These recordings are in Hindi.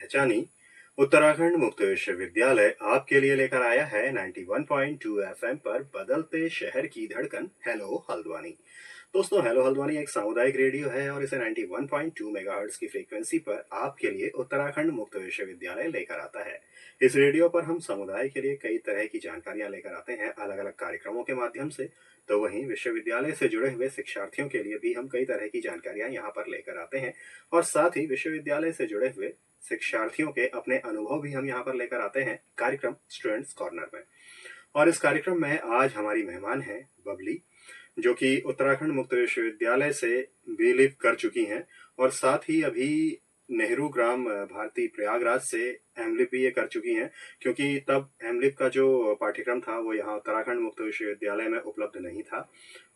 पहचानी। उत्तराखंड मुक्त विश्वविद्यालय आपके लिए लेकर आया है 91.2 एफएम पर बदलते शहर की धड़कन हेलो हल्द्वानी। दोस्तों, हेलो हल्द्वानी एक सामुदायिक रेडियो है और इसे 91.2 मेगाहर्ट्ज की फ्रीक्वेंसी पर आपके लिए उत्तराखंड मुक्त विश्वविद्यालय लेकर आता है। इस रेडियो पर हम समुदाय के लिए कई तरह की जानकारियां लेकर आते हैं अलग अलग कार्यक्रमों के माध्यम से। तो वहीं विश्वविद्यालय से जुड़े हुए शिक्षार्थियों के लिए भी हम कई तरह की जानकारियां यहाँ पर लेकर आते हैं और साथ ही विश्वविद्यालय से जुड़े हुए शिक्षार्थियों के अपने अनुभव भी हम यहाँ पर लेकर आते हैं कार्यक्रम स्टूडेंट्स कॉर्नर में। और इस कार्यक्रम में आज हमारी मेहमान हैं बबली, जो कि उत्तराखंड मुक्त विश्वविद्यालय से बीलिव कर चुकी हैं और साथ ही अभी नेहरू ग्राम भारती प्रयागराज से एमलिप भी ये कर चुकी हैं, क्योंकि तब एमलिप का जो पाठ्यक्रम था वो यहाँ उत्तराखंड मुक्त विश्वविद्यालय में उपलब्ध नहीं था।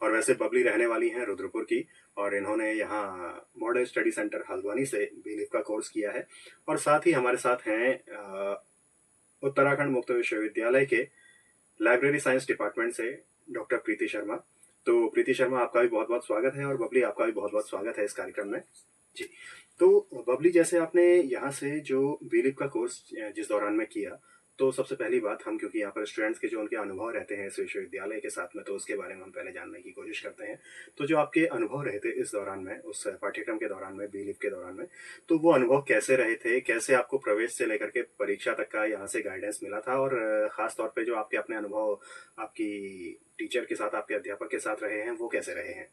और वैसे बबली रहने वाली हैं रुद्रपुर की और इन्होंने यहाँ मॉडल स्टडी सेंटर हल्द्वानी से बीलिव का कोर्स किया है। और साथ ही हमारे साथ हैं उत्तराखंड मुक्त विश्वविद्यालय के लाइब्रेरी साइंस डिपार्टमेंट से डॉक्टर प्रीति शर्मा। तो प्रीति शर्मा, आपका भी बहुत बहुत स्वागत है और बबली आपका भी बहुत बहुत स्वागत है इस कार्यक्रम में। जी। तो बबली, जैसे आपने यहाँ से जो बीलिप का कोर्स जिस दौरान में किया, तो सबसे पहली बात हम, क्योंकि यहाँ पर स्टूडेंट्स के जो उनके अनुभव रहते हैं इस विश्वविद्यालय के साथ में, तो उसके बारे में हम पहले जानने की कोशिश करते हैं। तो जो आपके अनुभव रहे थे इस दौरान में, उस पाठ्यक्रम के दौरान में, बीलिप के दौरान में, तो वो अनुभव कैसे रहे थे? कैसे आपको प्रवेश से लेकर के परीक्षा तक का यहाँ से गाइडेंस मिला था? और खास तौर पे जो आपके अपने अनुभव आपकी टीचर के साथ, आपके अध्यापक के साथ रहे हैं, वो कैसे रहे हैं?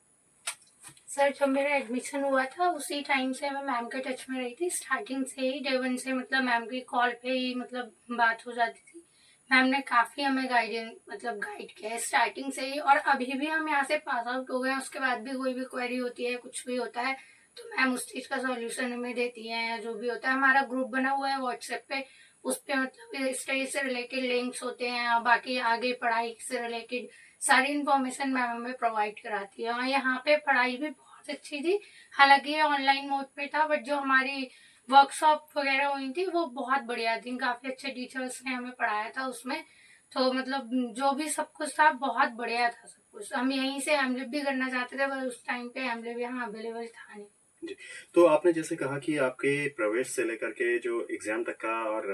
सर, जब मेरा एडमिशन हुआ था उसी टाइम से मैं मैम के टच में रही थी। स्टार्टिंग से ही डे वन से मतलब मैम की कॉल पे ही मतलब बात हो जाती थी। मैम ने काफ़ी हमें गाइड किया है स्टार्टिंग से ही। और अभी भी हम यहाँ से पास आउट हो गए हैं, उसके बाद भी कोई भी क्वेरी होती है, कुछ भी होता है, तो मैम उस चीज़ का सॉल्यूशन हमें देती हैं। या जो भी होता है, हमारा ग्रुप बना हुआ है व्हाट्सएप पे, उस पर मतलब स्टडी से रिलेटेड लिंक्स होते हैं और बाकी आगे पढ़ाई से रिलेटेड सारी इन्फॉर्मेशन मैम हमें प्रोवाइड कराती है। और यहाँ पे पढ़ाई भी बहुत अच्छी थी। हालांकि ये ऑनलाइन मोड पे था, बट जो हमारी वर्कशॉप वगैरह हुई थी वो बहुत बढ़िया थी। काफ़ी अच्छे टीचर्स ने हमें पढ़ाया था उसमें। तो मतलब जो भी सब कुछ था बहुत बढ़िया था सब कुछ। हम यहीं से एमलिप भी करना चाहते थे, पर उस टाइम पे एमलिप यहाँ अवेलेबल था नहीं। जी। तो आपने जैसे कहा कि आपके प्रवेश से लेकर के जो एग्ज़ाम तक का और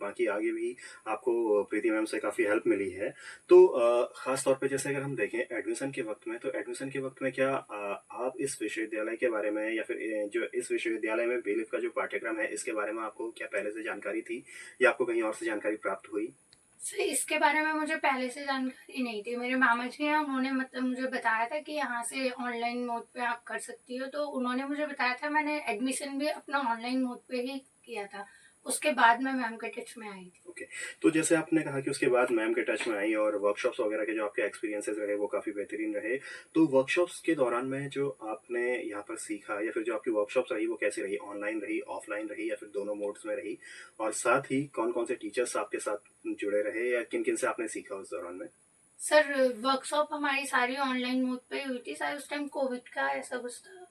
बाकी आगे भी आपको प्रीति मैम से काफ़ी हेल्प मिली है। तो ख़ास तौर पे जैसे अगर हम देखें एडमिशन के वक़्त में, तो एडमिशन के वक़्त में क्या आप इस विश्वविद्यालय के बारे में या फिर जो इस विश्वविद्यालय में बीलिव का जो पाठ्यक्रम है, इसके बारे में आपको क्या पहले से जानकारी थी या आपको कहीं और से जानकारी प्राप्त हुई? सर, इसके बारे में मुझे पहले से जानकारी नहीं थी। मेरे मामा जी हैं, उन्होंने मतलब मुझे बताया था कि यहाँ से ऑनलाइन मोड पे आप कर सकती हो, तो उन्होंने मुझे बताया था। मैंने एडमिशन भी अपना ऑनलाइन मोड पे ही किया था। उसके बाद मैं मैम के टच में आई थी। ओके। तो जैसे आपने कहा कि उसके बाद मैम के टच में आई और वर्कशॉप्स वगैरह के जो आपके एक्सपीरियंसेस रहे वो काफ़ी बेहतरीन रहे। तो वर्कशॉप्स के दौरान में जो आपने यहाँ पर सीखा या फिर जो आपकी वर्कशॉप्स रही वो कैसी रही? ऑनलाइन रही, ऑफलाइन रही या फिर दोनों मोड्स में रही? और साथ ही कौन-कौन से टीचर्स आपके साथ जुड़े रहे या किन-किन से आपने सीखा उस दौरान में? सर, वर्कशॉप हमारी सारी ऑनलाइन मोड पे ही हुई थी। शायद उस टाइम कोविड का ऐसा कुछ था,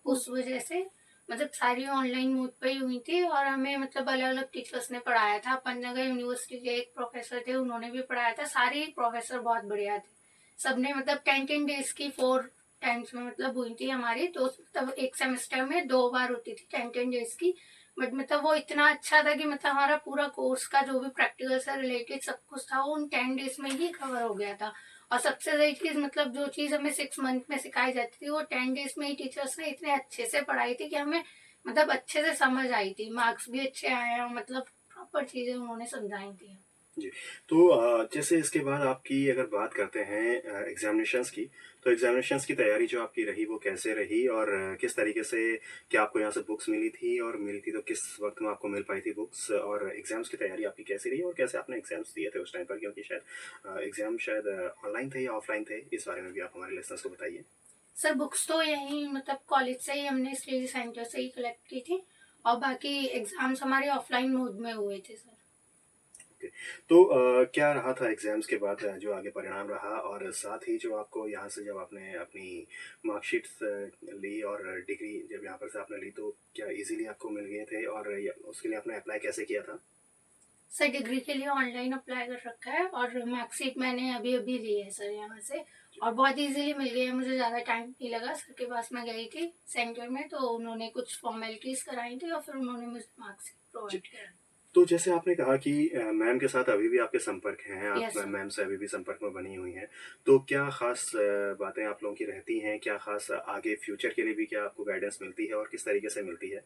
उस वजह से मतलब सारी ऑनलाइन मोड पे ही हुई थी। और हमें मतलब अलग अलग टीचर्स ने पढ़ाया था। पन्नागर यूनिवर्सिटी के एक प्रोफेसर थे, उन्होंने भी पढ़ाया था। सारे प्रोफेसर बहुत बढ़िया थे। सबने मतलब 10 डेज की 4 टाइम्स में मतलब हुई थी हमारी। तो मतलब एक सेमेस्टर में 2 बार होती थी 10 डेज की। बट मतलब वो इतना अच्छा था कि मतलब हमारा पूरा कोर्स का जो भी प्रैक्टिकल से रिलेटेड सब कुछ था वो उन 10 डेज में ही कवर हो गया था। और सबसे सही चीज मतलब जो चीज हमें 6 मंथ में सिखाई जाती थी वो 10 डेज में ही टीचर्स ने इतने अच्छे से पढ़ाई थी कि हमें मतलब अच्छे से समझ आई थी। मार्क्स भी अच्छे आए हैं, मतलब प्रॉपर चीजें उन्होंने समझाई थी। जी। तो जैसे इसके बाद आपकी अगर बात करते हैं एग्ज़ामिनेशंस की, तो एग्ज़ामिनेशंस की तैयारी जो आपकी रही वो कैसे रही? और किस तरीके से, क्या आपको यहाँ से बुक्स मिली थी और मिली थी तो किस वक़्त में आपको मिल पाई थी बुक्स? और एग्ज़ाम्स की तैयारी आपकी कैसी रही और कैसे आपने एग्ज़ाम्स दिए थे उस टाइम पर? क्योंकि शायद एग्ज़ाम शायद ऑनलाइन थे या ऑफ़लाइन थे? इस बारे में भी आप हमारे लिसनर्स को बताइए। सर, बुक्स तो यही मतलब कॉलेज से ही हमने स्टडी सेंटर से ही कलेक्ट की थी। और बाकी एग्जाम्स हमारे ऑफलाइन मोड में हुए थे सर। ओके। तो क्या रहा था एग्ज़ाम्स के बाद जो आगे परिणाम रहा? और साथ ही जो आपको यहाँ से जब आपने अपनी मार्कशीट्स ली और डिग्री जब यहाँ पर से आपने ली, तो क्या ईज़िली आपको मिल गए थे और या उसके लिए आपने अप्लाई कैसे किया था? सर, डिग्री के लिए ऑनलाइन अप्लाई कर रखा है और मार्कशीट मैंने अभी अभी ली है सर यहाँ से। और बहुत इजीली मिल गई है, मुझे ज़्यादा टाइम नहीं लगा। सर के पास मैं गई थी सेंटर में, तो उन्होंने कुछ फॉर्मेलिटीज़ कराई थी और फिर उन्होंने मुझे मार्क्स जी। प्रोवाइड किया। तो जैसे आपने कहा कि मैम के साथ अभी भी आपके संपर्क हैं, आप यस सर। मैम से अभी भी संपर्क में बनी हुई हैं। तो क्या ख़ास बातें आप लोगों की रहती हैं? क्या ख़ास आगे फ्यूचर के लिए भी क्या आपको गाइडेंस मिलती है और किस तरीके से मिलती है?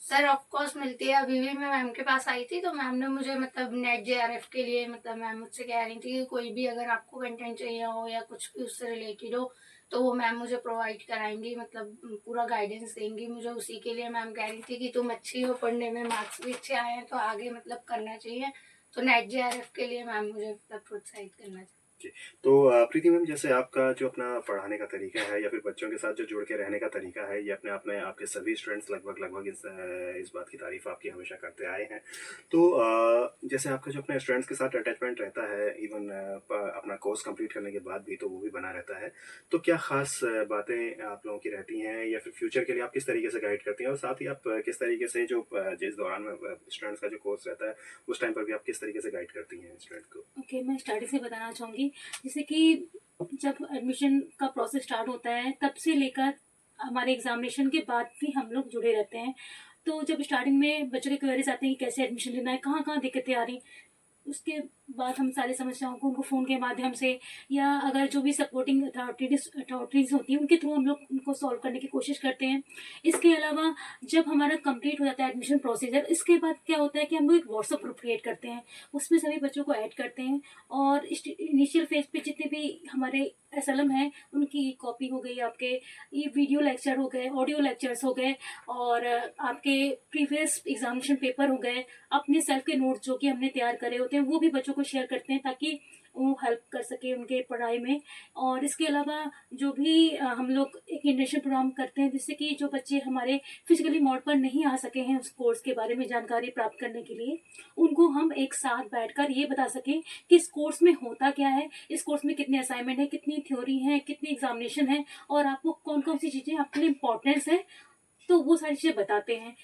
सर ऑफ कोर्स मिलती है। अभी भी मैं मैम के पास आई थी, तो मैम ने मुझे मतलब नेट जेआरएफ के लिए मतलब मैम मुझसे कह रही थी कि कोई भी अगर आपको कंटेंट चाहिए हो या कुछ भी उससे रिलेटेड हो, तो वो मैम मुझे प्रोवाइड कराएंगी, मतलब पूरा गाइडेंस देंगी मुझे। उसी के लिए मैम कह रही थी कि तुम अच्छी हो पढ़ने में, मार्क्स भी अच्छे आए हैं, तो आगे मतलब करना चाहिए। तो नेट जेआरएफ के लिए मैम मुझे मतलब प्रोत्साहित करना चाहिए। जी। तो प्रीति मैम, जैसे आपका जो अपना पढ़ाने का तरीका है या फिर बच्चों के साथ जो जुड़ के रहने का तरीका है, ये अपने आप में आपके सभी स्टूडेंट्स लगभग इस बात की तारीफ़ आपकी हमेशा करते आए हैं। तो जैसे आपका जो अपने स्टूडेंट्स के साथ अटैचमेंट रहता है, इवन अपना कोर्स कंप्लीट करने के बाद भी, तो वो भी बना रहता है। तो क्या ख़ास बातें आप लोगों की रहती हैं या फिर फ्यूचर के लिए आप किस तरीके से गाइड करती हैं? और साथ ही आप किस तरीके से जो जिस दौरान में स्टूडेंट्स का जो कोर्स रहता है, उस टाइम पर भी आप किस तरीके से गाइड करती हैं स्टूडेंट को? ओके, मैं स्टार्टिंग से बताना चाहूँगी। जैसे कि जब एडमिशन का प्रोसेस स्टार्ट होता है, तब से लेकर हमारे एग्ज़ामिनेशन के बाद भी हम लोग जुड़े रहते हैं। तो जब स्टार्टिंग में बच्चों के क्वेरीज़ आते हैं कि कैसे एडमिशन लेना है, कहाँ-कहाँ दिक्कतें आ रही, उसके बाद हम सारी समस्याओं को उनको फ़ोन के माध्यम से या अगर जो भी सपोर्टिंग अथॉरिटीज़ होती हैं, उनके थ्रू हम लोग उनको सॉल्व करने की कोशिश करते हैं। इसके अलावा जब हमारा कंप्लीट हो जाता है एडमिशन प्रोसीजर, इसके बाद क्या होता है कि हम लोग एक व्हाट्सएप ग्रुप क्रिएट करते हैं। उसमें सभी बच्चों को ऐड करते हैं और इनिशियल फेज़ पे जितने भी हमारे एसएलएम हैं, उनकी कॉपी हो गई, आपके ये वीडियो लेक्चर हो गए, ऑडियो लेक्चर्स हो गए और आपके प्रीवियस एग्ज़ामिनेशन पेपर हो गए, अपने सेल्फ के नोट्स जो कि हमने तैयार करे होते हैं, वो भी बच्चों को शेयर करते हैं ताकि वो हेल्प कर सके उनके पढ़ाई में। और इसके अलावा जो भी हम लोग एक इंटर्नशिप प्रोग्राम करते हैं, जिससे कि जो बच्चे हमारे फिजिकली मोड पर नहीं आ सके हैं उस कोर्स के बारे में जानकारी प्राप्त करने के लिए, उनको हम एक साथ बैठकर ये बता सकें कि इस कोर्स में होता क्या है, इस कोर्स में कितने असाइनमेंट है, कितनी थ्योरी है, कितनी एग्जामिनेशन है और आपको कौन कौन सी चीज़ें आपके लिए इम्पोर्टेंस है, तो वो सारी चीज़ें बताते हैं।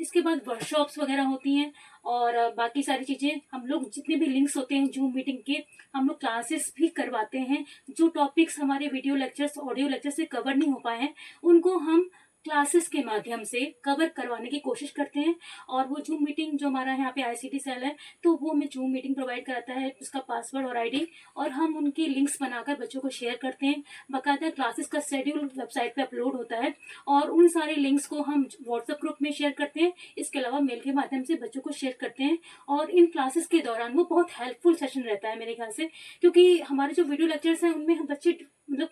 इसके बाद वर्कशॉप्स वगैरह होती हैं और बाकी सारी चीज़ें हम लोग जितने भी लिंक्स होते हैं जूम मीटिंग के, हम लोग क्लासेस भी करवाते हैं। जो टॉपिक्स हमारे वीडियो लेक्चर्स, ऑडियो लेक्चर से कवर नहीं हो पाए हैं, उनको हम क्लासेस के माध्यम से कवर करवाने की कोशिश करते हैं। और वो जूम मीटिंग जो हमारा यहाँ पे आईसीटी सेल है, तो वो हमें जूम मीटिंग प्रोवाइड कराता है, उसका पासवर्ड और आईडी, और हम उनकी लिंक्स बनाकर बच्चों को शेयर करते हैं। बाकायदा क्लासेस का शेड्यूल वेबसाइट पे अपलोड होता है और उन सारे लिंक्स को हम व्हाट्सएप ग्रुप में शेयर करते हैं। इसके अलावा मेल के माध्यम से बच्चों को शेयर करते हैं और इन क्लासेस के दौरान वो बहुत हेल्पफुल सेशन रहता है मेरे ख्याल से, क्योंकि हमारे जो वीडियो लेक्चर्स हैं उनमें हम बच्चे मतलब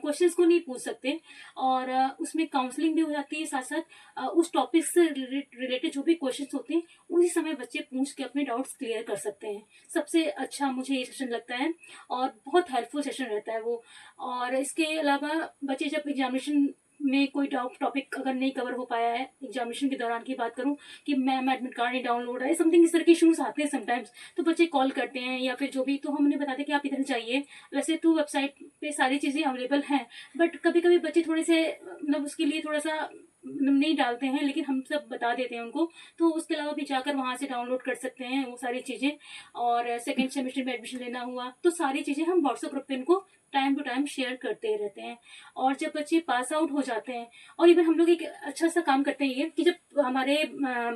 क्वेश्चंस को नहीं पूछ सकते और उसमें काउंसलिंग भी हो जाती है। साथ साथ उस टॉपिक से रिलेटेड जो भी क्वेश्चंस होते हैं, उसी समय बच्चे पूछ के अपने डाउट्स क्लियर कर सकते हैं। सबसे अच्छा मुझे ये सेशन लगता है और बहुत हेल्पफुल सेशन रहता है वो। और इसके अलावा बच्चे जब एग्जामिनेशन में कोई टॉपिक अगर नहीं कवर हो पाया है, एग्जामिनेशन के दौरान की बात करूं कि मैम एडमिट कार्ड नहीं डाउनलोड है, समथिंग इस तरह के इशूज आते हैं समटाइम्स, तो बच्चे कॉल करते हैं या फिर जो भी, तो हम उन्हें बताते हैं कि आप इधर जाइए। वैसे तो वेबसाइट पे सारी चीज़ें अवेलेबल हैं, बट कभी कभी बच्चे थोड़े से मतलब उसके लिए थोड़ा सा नहीं डालते हैं, लेकिन हम सब बता देते हैं उनको, तो उसके अलावा भी जाकर वहाँ से डाउनलोड कर सकते हैं वो सारी चीज़ें। और सेकेंड सेमेस्टर में एडमिशन लेना हुआ तो सारी चीज़ें हम व्हाट्सएप ग्रुप पे उनको टाइम टू टाइम शेयर करते रहते हैं। और जब बच्चे पास आउट हो जाते हैं, और इवन हम लोग एक अच्छा सा काम करते हैं ये कि जब हमारे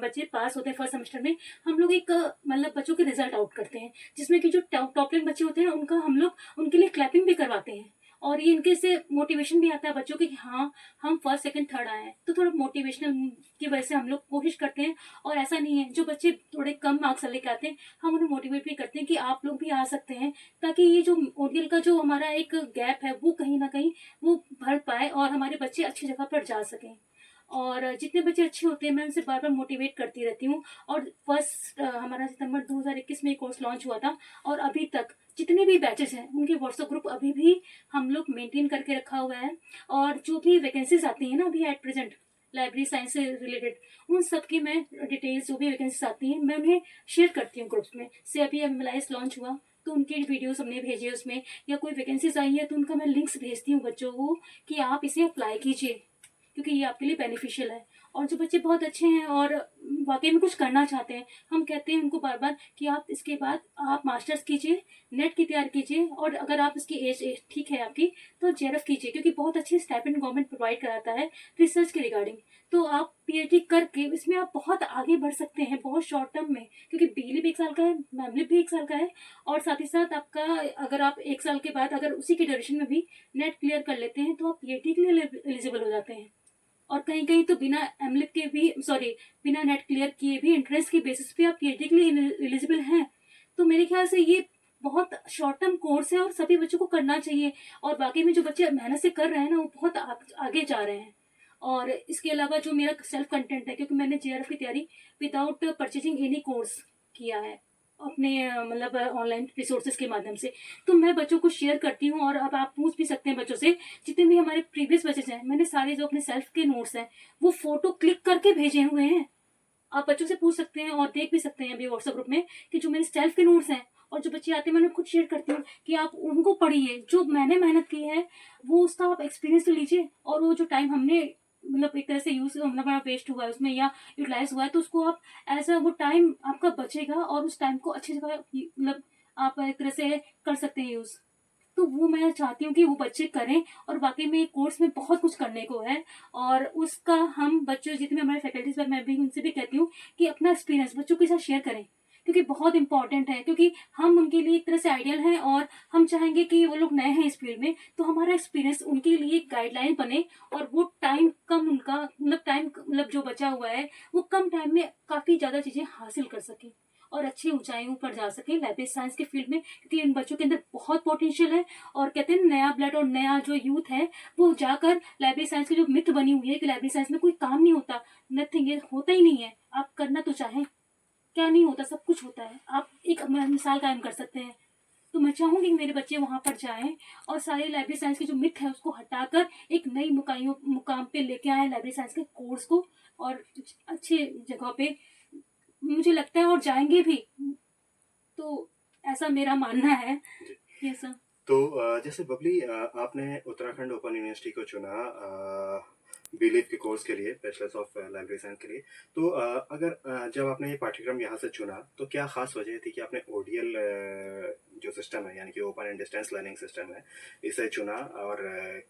बच्चे पास होते हैं फर्स्ट सेमेस्टर में, हम लोग एक मतलब बच्चों के रिजल्ट आउट करते हैं, जिसमें कि जो टॉप टेन बच्चे होते हैं उनका हम लोग उनके लिए क्लैपिंग भी करवाते हैं। और ये इनके से मोटिवेशन भी आता है बच्चों के कि हाँ, हम फर्स्ट सेकंड थर्ड आए हैं, तो थोड़ा मोटिवेशनल की वजह से हम लोग कोशिश करते हैं। और ऐसा नहीं है जो बच्चे थोड़े कम मार्क्स लेके आते हैं, हम उन्हें मोटिवेट भी करते हैं कि आप लोग भी आ सकते हैं, ताकि ये जो ओडीएल का जो हमारा एक गैप है वो कहीं ना कहीं वो भर पाए और हमारे बच्चे अच्छी जगह पर जा सकें। और जितने बच्चे अच्छे होते हैं मैं उनसे बार बार मोटिवेट करती रहती हूँ। और फर्स्ट हमारा सितंबर 2021 में कोर्स लॉन्च हुआ था और अभी तक जितने भी बैचेस हैं उनके व्हाट्सएप ग्रुप अभी भी हम लोग मेंटेन करके रखा हुआ है। और जो भी वैकेंसीज आती हैं ना अभी एट प्रेजेंट लाइब्रेरी साइंस से रिलेटेड, उन सब की मैं डिटेल्स जो भी वैकेंसीज आती हैं मैं उन्हें शेयर करती हूँ ग्रुप्स में। से अभी एमएलआईएस लॉन्च हुआ तो उनके वीडियोस हमने भेजे उसमें, या कोई वैकेंसीज आई है तो उनका मैं लिंक्स भेजती हूँ बच्चों को कि आप इसे अप्लाई कीजिए, क्योंकि ये आपके लिए बेनिफिशियल है। और जो बच्चे बहुत अच्छे हैं और वाकई में कुछ करना चाहते हैं, हम कहते हैं उनको बार बार कि आप इसके बाद आप मास्टर्स कीजिए, नेट की तैयारी कीजिए, और अगर आप इसकी एज ठीक है आपकी तो जेआरएफ कीजिए, क्योंकि बहुत अच्छी स्टाइपेंड गवर्नमेंट प्रोवाइड कराता है रिसर्च के रिगार्डिंग। तो आप पीएचडी करके इसमें आप बहुत आगे बढ़ सकते हैं बहुत शॉर्ट टर्म में, क्योंकि बीलिप 1 साल का है, मैमलिप भी 1 साल का है, और साथ ही साथ आपका अगर आप 1 साल के बाद अगर उसी के ड्यूरेशन में भी नेट क्लियर कर लेते हैं तो आप पीएचडी के लिए एलिजिबल हो जाते हैं। और कहीं कहीं तो बिना एमलिप के भी, सॉरी, बिना नेट क्लियर किए भी इंट्रेंस के बेसिस पे आप पीएचडी के लिए एलिजिबल हैं। तो मेरे ख्याल से ये बहुत शॉर्ट टर्म कोर्स है और सभी बच्चों को करना चाहिए, और बाकी में जो बच्चे मेहनत से कर रहे हैं ना वो बहुत आगे जा रहे हैं। और इसके अलावा जो मेरा सेल्फ कंटेंट है, क्योंकि मैंने जेआरएफ की तैयारी विदाउट परचेजिंग एनी कोर्स किया है अपने मतलब ऑनलाइन रिसोर्सेज के माध्यम से, तो मैं बच्चों को शेयर करती हूँ। और अब आप पूछ भी सकते हैं बच्चों से, जितने भी हमारे प्रीवियस बैचेज हैं, मैंने सारे जो अपने सेल्फ के नोट्स हैं वो फोटो क्लिक करके भेजे हुए हैं। आप बच्चों से पूछ सकते हैं और देख भी सकते हैं अभी व्हाट्सएप ग्रुप में कि जो मेरे सेल्फ के नोट्स हैं, और जो बच्चे आते हैं मैं उन्हें खुद शेयर करती हूँ कि आप उनको पढ़िए, जो मैंने मेहनत की है वो उसका आप एक्सपीरियंस तो लीजिए, और वो जो टाइम हमने मतलब एक तरह से यूज मतलब वेस्ट हुआ है उसमें या यूटिलाइज हुआ है, तो उसको आप ऐसा वो टाइम आपका बचेगा और उस टाइम को अच्छी जगह मतलब आप एक तरह से कर सकते हैं यूज। तो वो मैं चाहती हूँ कि वो बच्चे करें, और वाकई में कोर्स में बहुत कुछ करने को है, और उसका हम बच्चों जितने हमारे फैकल्टीज पर मैं भी उनसे भी कहती हूँ कि अपना एक्सपीरियंस बच्चों के साथ शेयर करें, क्योंकि बहुत इंपॉर्टेंट है, क्योंकि हम उनके लिए एक तरह से आइडियल हैं और हम चाहेंगे कि वो लोग नए हैं इस फील्ड में, तो हमारा एक्सपीरियंस उनके लिए गाइडलाइन बने, और वो टाइम कम उनका मतलब टाइम मतलब जो बचा हुआ है वो कम टाइम में काफ़ी ज़्यादा चीज़ें हासिल कर सकें और अच्छी ऊंचाइयों पर जा सके लाइब्रेरी साइंस के फील्ड में, क्योंकि इन बच्चों के अंदर बहुत पोटेंशियल है। और कहते हैं नया ब्लड और नया जो यूथ है वो जाकर लाइब्रेरी साइंस की जो मिथ बनी हुई है कि लाइब्रेरी साइंस में कोई काम नहीं होता, नथिंग, ये होता ही नहीं है। आप करना तो चाहें, क्या नहीं होता, सब कुछ होता है। आप एक मिसाल कायम कर सकते हैं। तो मैं चाहूंगी कि मेरे बच्चे वहां पर जाएं और सारे लाइब्रेरी साइंस की जो मिथ है उसको हटाकर एक नई मुकाम पे लेके आए लाइब्रेरी साइंस के कोर्स को, और अच्छे जगह पे मुझे लगता है और जाएंगे भी। तो ऐसा मेरा मानना है। ये सब तो जैसे बबली, आपने उत्तराखंड ओपन यूनिवर्सिटी को चुना बीलिप के कोर्स के लिए, बैचलर्स ऑफ लाइब्रेरी साइंस के लिए। तो जब आपने ये पाठ्यक्रम यहाँ से चुना तो क्या खास वजह थी कि आपने ओडीएल जो सिस्टम है यानी कि open and distance learning system है इसे चुना, और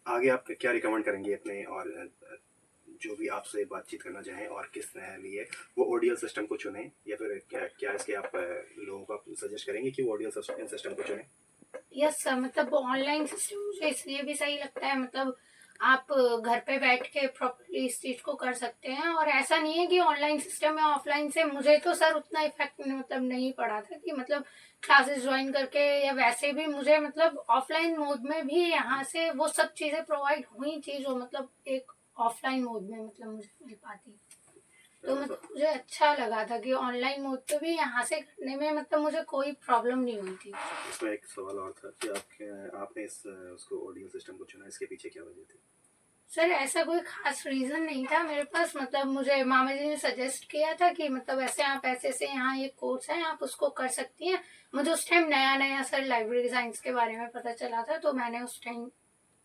आगे आप क्या रिकमेंड करेंगे अपने और जो भी आपसे बातचीत करना चाहें और किस लिए वो ओडीएल सिस्टम को चुने, या फिर क्या इसके आप लोगों को सजेस्ट करेंगे कि वो ओडीएल सिस्टम को चुने? यस सर, मतलब ऑनलाइन सिस्टम मुझे इसलिए भी सही लगता है, मतलब आप घर पे बैठ के प्रॉपर्ली इस चीज को कर सकते हैं। और ऐसा नहीं है कि ऑनलाइन सिस्टम या ऑफलाइन से मुझे तो सर उतना इफेक्ट मतलब नहीं पड़ा था कि मतलब क्लासेस ज्वाइन करके, या वैसे भी मुझे मतलब ऑफलाइन मोड में भी यहाँ से वो सब चीजें प्रोवाइड हुई थी जो मतलब एक ऑफलाइन मोड में मतलब मुझे मिल पाती। तो मतलब मुझे अच्छा लगा था कि ऑनलाइन मोड पे भी यहाँ से करने में मतलब मुझे कोई प्रॉब्लम नहीं हुई थी। इसमें एक सवाल और था कि आपने उसको ओडीएल सिस्टम को चुना, इसके पीछे क्या वजह थी? सर ऐसा कोई खास रीजन नहीं था मेरे पास, मतलब मुझे मामा जी ने सजेस्ट किया था कि मतलब ऐसे आप ऐसे से यहाँ ये कोर्स है आप उसको कर सकती हैं। मुझे उस टाइम नया नया सर लाइब्रेरी साइंस के बारे में पता चला था, तो मैंने उस टाइम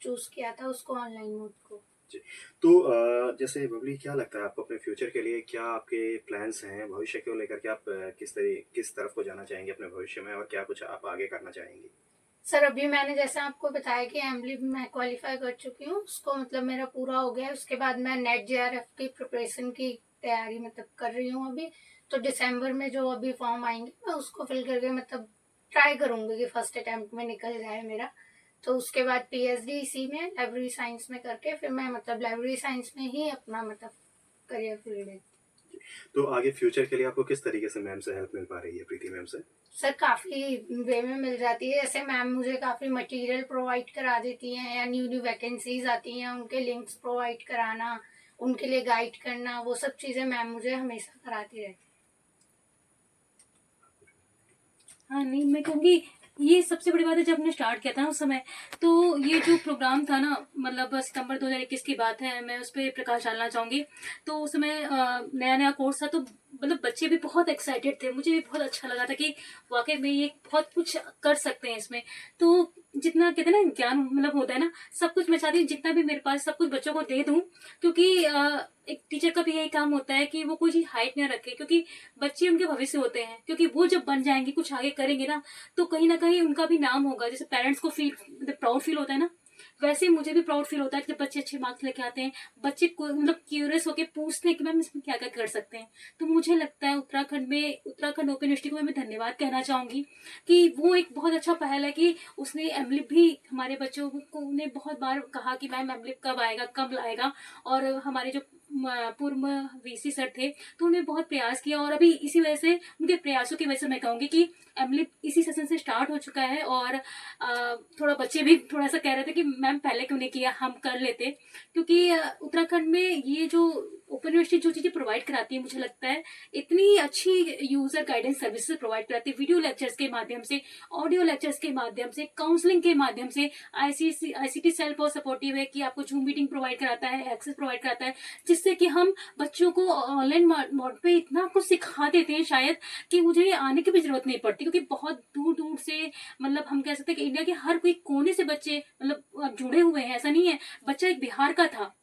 चूज किया था उसको, ऑनलाइन मोड को। जी। तो जैसे बबली, क्या लगता है आपको अपने फ्यूचर के लिए, क्या आपके प्लान्स हैं भविष्य को लेकर के? आप किस तरफ को जाना चाहेंगे अपने भविष्य में, और क्या कुछ आप आगे करना चाहेंगे? सर अभी मैंने जैसा आपको बताया कि एमली मैं क्वालिफाई कर चुकी हूँ, उसको मतलब मेरा पूरा हो गया है। उसके बाद मैं नेट जेआरएफ की प्रिपरेशन की तैयारी मतलब कर रही हूँ अभी। तो दिसंबर में जो अभी फॉर्म आएंगे मैं उसको फिल करके मतलब ट्राई करूंगी कि फर्स्ट अटेम्प्ट में निकल जाए मेरा। तो उसके बाद पीएचडी इसी में लाइब्रेरी साइंस में करके फिर मैं मतलब लाइब्रेरी साइंस में ही अपना मतलब करियर फील्ड है। तो आगे फ्यूचर के लिए आपको किस तरीके से मैम से हेल्प मिल पा रही है, प्रीति मैम से? सर काफ़ी वे में मिल जाती है, जैसे मैम मुझे काफ़ी मटेरियल प्रोवाइड करा देती हैं, या न्यू न्यू वैकेंसीज आती हैं उनके लिंक्स प्रोवाइड कराना, उनके लिए गाइड करना, वो सब चीज़ें मैम मुझे हमेशा कराती रहती हाँ नहीं, मैं कहूँगी ये सबसे बड़ी बात है, जब हमने स्टार्ट किया था ना उस समय, तो ये जो प्रोग्राम था ना, मतलब सितंबर 2021 की बात है, मैं उस पर प्रकाश डालना चाहूँगी। तो उस समय नया नया कोर्स था, तो मतलब बच्चे भी बहुत एक्साइटेड थे, मुझे भी बहुत अच्छा लगा था कि वाकई में ये बहुत कुछ कर सकते हैं इसमें। तो जितना कहते हैं ना ज्ञान मतलब होता है ना, सब कुछ मैं चाहती हूँ जितना भी मेरे पास सब कुछ बच्चों को दे दूं, क्योंकि एक टीचर का भी यही काम होता है कि वो कोई चीज हाइड ना रखे, क्योंकि बच्चे उनके भविष्य होते हैं, क्योंकि वो जब बन जाएंगे कुछ आगे करेंगे ना, तो कहीं ना कहीं उनका भी नाम होगा। जैसे पेरेंट्स को फील मतलब प्राउड फील होता है ना, वैसे ही मुझे भी प्राउड फील होता है कि जब बच्चे अच्छे मार्क्स लेके आते हैं, बच्चे को मतलब क्यूरियस होके पूछते हैं कि मैम इसमें क्या क्या कर सकते हैं। तो मुझे लगता है उत्तराखंड ओपन यूनिवर्सिटी को मैं धन्यवाद कहना चाहूंगी कि वो एक बहुत अच्छा पहल है कि उसने एमलिप भी हमारे बच्चों को ने बहुत बार कहा कि मैम एमलिप कब आएगा। और हमारे जो पूर्व वीसी सर थे, तो उन्होंने बहुत प्रयास किया, और अभी इसी वजह से उनके प्रयासों की वजह से मैं कहूंगी कि एमलिप इसी सेशन से स्टार्ट हो चुका है। और थोड़ा बच्चे भी थोड़ा सा कह रहे थे कि मैम पहले क्यों नहीं किया, हम कर लेते। क्योंकि उत्तराखंड में ये जो ओपन यूनिवर्सिटी जो चीजें प्रोवाइड कराती है, मुझे लगता है इतनी अच्छी यूजर गाइडेंस सर्विसेज प्रोवाइड कराती है, वीडियो लेक्चर्स के माध्यम से, ऑडियो लेक्चर्स के माध्यम से, काउंसलिंग के माध्यम से। आईसीटी सेल बहुत सपोर्टिव है कि आपको जूम मीटिंग प्रोवाइड कराता है, एक्सेस प्रोवाइड कराता है, जिससे कि हम बच्चों को ऑनलाइन मोड पे इतना कुछ सिखा देते हैं शायद कि मुझे ये आने की भी जरूरत नहीं पड़ती, क्योंकि बहुत दूर दूर से मतलब हम कह सकते हैं कि इंडिया के हर कोई कोने से बच्चे मतलब जुड़े हुए हैं। ऐसा नहीं है बच्चा एक बिहार का था,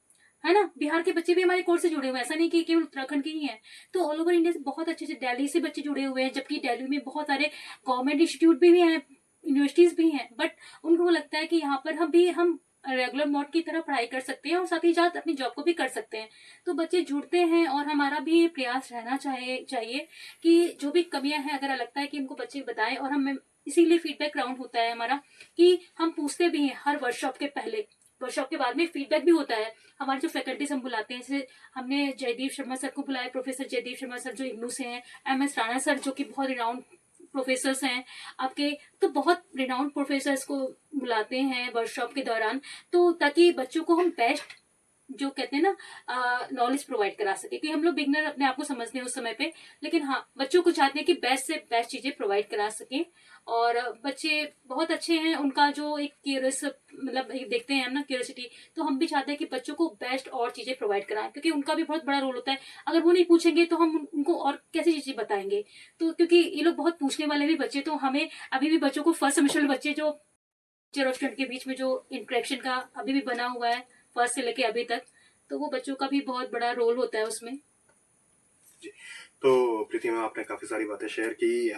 है ना, बिहार के बच्चे भी हमारे कोर्स से जुड़े हुए हैं, ऐसा नहीं कि केवल उत्तराखंड के ही हैं। तो ऑल ओवर इंडिया से बहुत अच्छे से दिल्ली से बच्चे जुड़े हुए हैं, जबकि दिल्ली में बहुत सारे गवर्नमेंट इंस्टीट्यूट भी हैं, यूनिवर्सिटीज भी हैं, बट उनको लगता है कि यहाँ पर हम रेगुलर मोड की तरह पढ़ाई कर सकते हैं और साथ ही साथ अपनी जॉब को भी कर सकते हैं। तो बच्चे जुड़ते हैं, और हमारा भी प्रयास रहना चाहिए कि जो भी कमियां हैं, अगर लगता है कि उनको बच्चे बताएं, और हम इसीलिए फीडबैक राउंड होता है हमारा कि हम पूछते भी हैं हर वर्कशॉप के पहले, वर्कशॉप के बाद में फीडबैक भी होता है। हमारे जो फैकल्टीज हम बुलाते हैं, जैसे हमने जयदीप शर्मा सर को बुलाया, प्रोफेसर जयदीप शर्मा सर जो इग्नू से हैं, MS राणा सर जो कि बहुत रिनाउंड प्रोफेसर्स हैं आपके, तो बहुत रिनाउंड प्रोफेसर्स को बुलाते हैं वर्कशॉप के दौरान, तो ताकि बच्चों को हम बेस्ट जो कहते हैं ना नॉलेज प्रोवाइड करा सके, क्योंकि हम लोग बिगनर अपने आप को समझते हैं उस समय पे, लेकिन हाँ बच्चों को चाहते हैं कि बेस्ट से बेस्ट चीजें प्रोवाइड करा सकें। और बच्चे बहुत अच्छे हैं, उनका जो एक क्यूरियस मतलब एक देखते हैं हम ना क्यूरियोसिटी, तो हम भी चाहते हैं कि बच्चों को बेस्ट और चीजें प्रोवाइड कराएं, क्योंकि उनका भी बहुत बड़ा रोल होता है। अगर वो नहीं पूछेंगे तो हम उनको और कैसी चीजें बताएंगे। तो क्योंकि ये लोग बहुत पूछने वाले भी बच्चे, तो हमें अभी भी बच्चों को फर्स्ट सेमेस्टर बच्चे जो टीचर और स्टूडेंट के बीच में जो इंटरेक्शन का अभी भी बना हुआ है फर्स्ट से लेके अभी तक, तो वो बच्चों का भी बहुत बड़ा रोल होता है उसमें। जी। तो प्रीति मैम, आपने काफ़ी सारी बातें शेयर की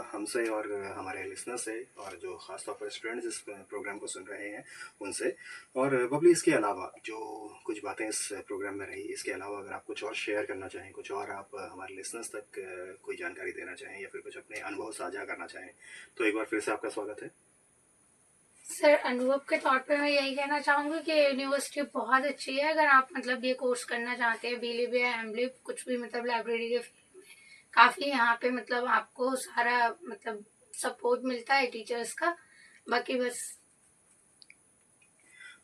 हमसे और हमारे लिसनर से, और जो ख़ास तौर पर स्टूडेंट्स इस प्रोग्राम को सुन रहे हैं उनसे। और बबली, इसके अलावा जो कुछ बातें इस प्रोग्राम में रही, इसके अलावा अगर आप कुछ और शेयर करना चाहें, कुछ और आप हमारे लिसनर्स तक कोई जानकारी देना चाहें, या फिर कुछ अपने अनुभव साझा करना चाहें, तो एक बार फिर से आपका स्वागत है। सर अनुभव के तौर पे मैं यही कहना चाहूँगी कि यूनिवर्सिटी बहुत अच्छी है। अगर आप मतलब ये कोर्स करना चाहते हैं, बीलिब या एमलिब कुछ भी मतलब लाइब्रेरी के फील्ड में, काफ़ी यहाँ पे मतलब आपको सारा मतलब सपोर्ट मिलता है टीचर्स का। बाकी बस।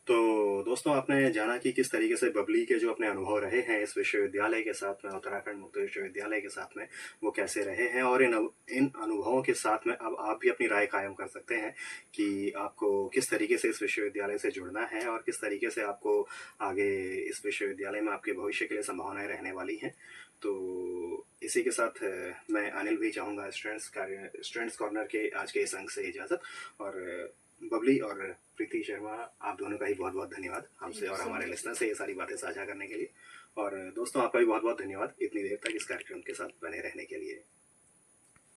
तो दोस्तों, आपने जाना कि किस तरीके से बबली के जो अपने अनुभव रहे हैं इस विश्वविद्यालय के साथ में, उत्तराखंड मुक्त विश्वविद्यालय के साथ में, वो कैसे रहे हैं। और इन अनुभवों के साथ में अब आप भी अपनी राय कायम कर सकते हैं कि आपको किस तरीके से इस विश्वविद्यालय से जुड़ना है, और किस तरीके से आपको आगे इस विश्वविद्यालय में आपके भविष्य के लिए संभावनाएं रहने वाली हैं। तो इसी के साथ मैं अनिल भी चाहूँगा स्टूडेंट्स कॉर्नर के आज के इस अंक से इजाज़त। और बबली और प्रीति शर्मा, आप दोनों का ही बहुत बहुत धन्यवाद हमसे और हमारे लिसनर से ये सारी बातें साझा करने के लिए। और दोस्तों, आपका भी बहुत बहुत धन्यवाद इतनी देर तक इस कार्यक्रम के साथ बने रहने के लिए।